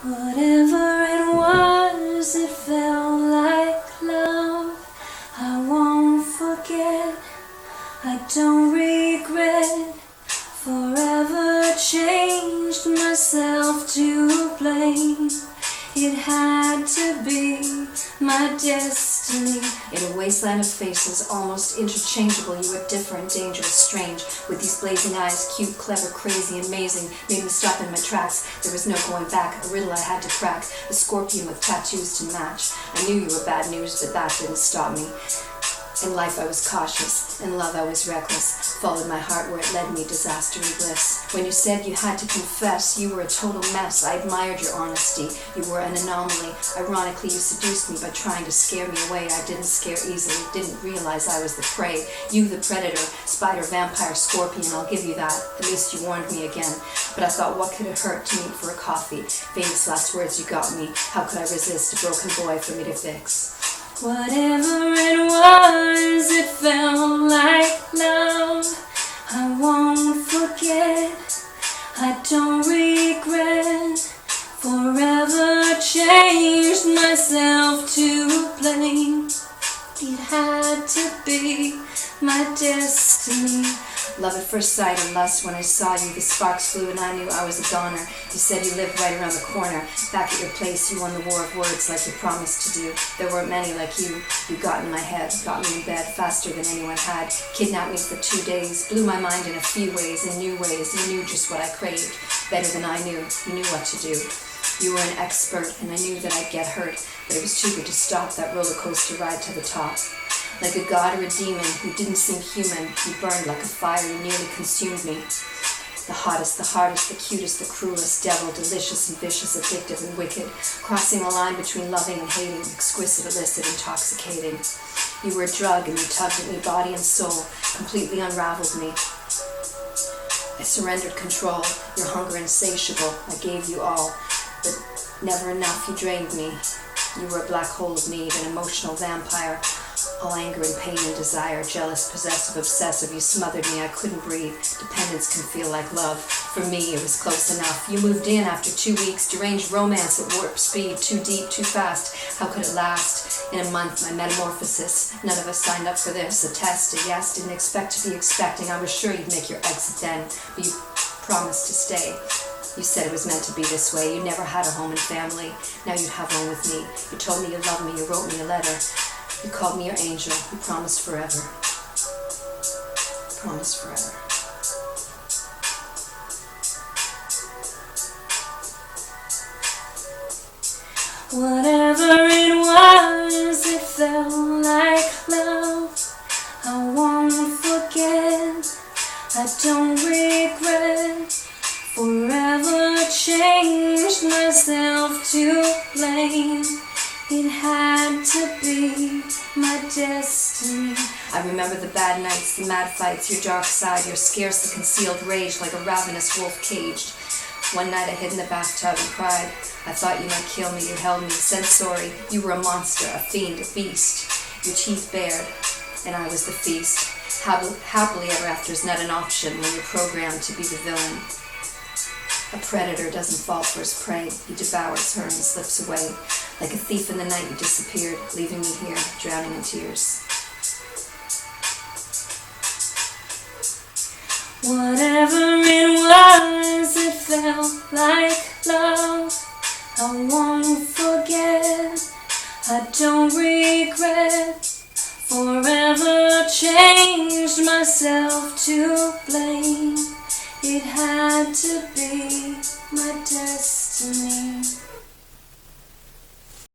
Whatever it was, it felt like love. I won't forget, I don't regret. Forever changed myself to blame. It had to be my destiny. In a wasteland of faces, almost interchangeable, you were different, dangerous, strange. With these blazing eyes, cute, clever, crazy, amazing, made me stop in my tracks. There was no going back, a riddle I had to crack, a scorpion with tattoos to match. I knew you were bad news, but that didn't stop me. In life I was cautious, in love I was reckless, followed my heart where it led me, disaster and bliss. When you said you had to confess, you were a total mess. I admired your honesty, you were an anomaly. Ironically, you seduced me by trying to scare me away. I didn't scare easily, didn't realize I was the prey. You the predator, spider, vampire, scorpion, I'll give you that. At least you warned me again. But I thought, what could it hurt to meet for a coffee? Famous last words, you got me. How could I resist a broken boy for me to fix? Whatever it was, it felt like love. I won't forget, I don't regret. Forever changed myself to blame. It had to be my destiny. Love at first sight and lust. When I saw you, the sparks flew and I knew I was a goner. You said you lived right around the corner. Back at your place, you won the war of words like you promised to do. There weren't many like you. You got in my head, got me in bed faster than anyone had. Kidnapped me for 2 days, blew my mind in a few ways, in new ways. You knew just what I craved, better than I knew. You knew what to do. You were an expert, and I knew that I'd get hurt, but it was too good to stop that roller coaster ride to the top. Like a god or a demon who didn't seem human, you burned like a fire, you nearly consumed me. The hottest, the hardest, the cutest, the cruelest, devil, delicious and vicious, addictive and wicked, crossing the line between loving and hating, exquisite, illicit, intoxicating. You were a drug and you tugged at me body and soul, completely unraveled me. I surrendered control, your hunger insatiable, I gave you all, but never enough, you drained me. You were a black hole of need, an emotional vampire, all anger and pain and desire, jealous, possessive, obsessive. You smothered me, I couldn't breathe. Dependence can feel like love. For me, it was close enough. You moved in after 2 weeks, deranged romance at warp speed, too deep, too fast. How could it last? In a month, my metamorphosis. None of us signed up for this. A test, a yes, didn't expect to be expecting. I was sure you'd make your exit then, but you promised to stay. You said it was meant to be this way. You never had a home and family. Now you have one with me. You told me you loved me. You wrote me a letter. You called me your angel. You promised forever. Promised forever. Whatever it was, it felt like love. I won't forget. I don't regret. Forever changed myself to blame. It had to be my destiny. I remember the bad nights, the mad fights, your dark side, your scarcely concealed rage like a ravenous wolf caged. One night I hid in the bathtub and cried. I thought you might kill me, you held me, said sorry. You were a monster, a fiend, a beast. Your teeth bared, and I was the feast. Happily ever after is not an option when you're programmed to be the villain. A predator doesn't fall for his prey. He devours her and slips away. Like a thief in the night, you disappeared, leaving me here, drowning in tears. Whatever it was, it felt like love. I won't forget, I don't regret. Forever changed myself to blame. It had to be my destiny.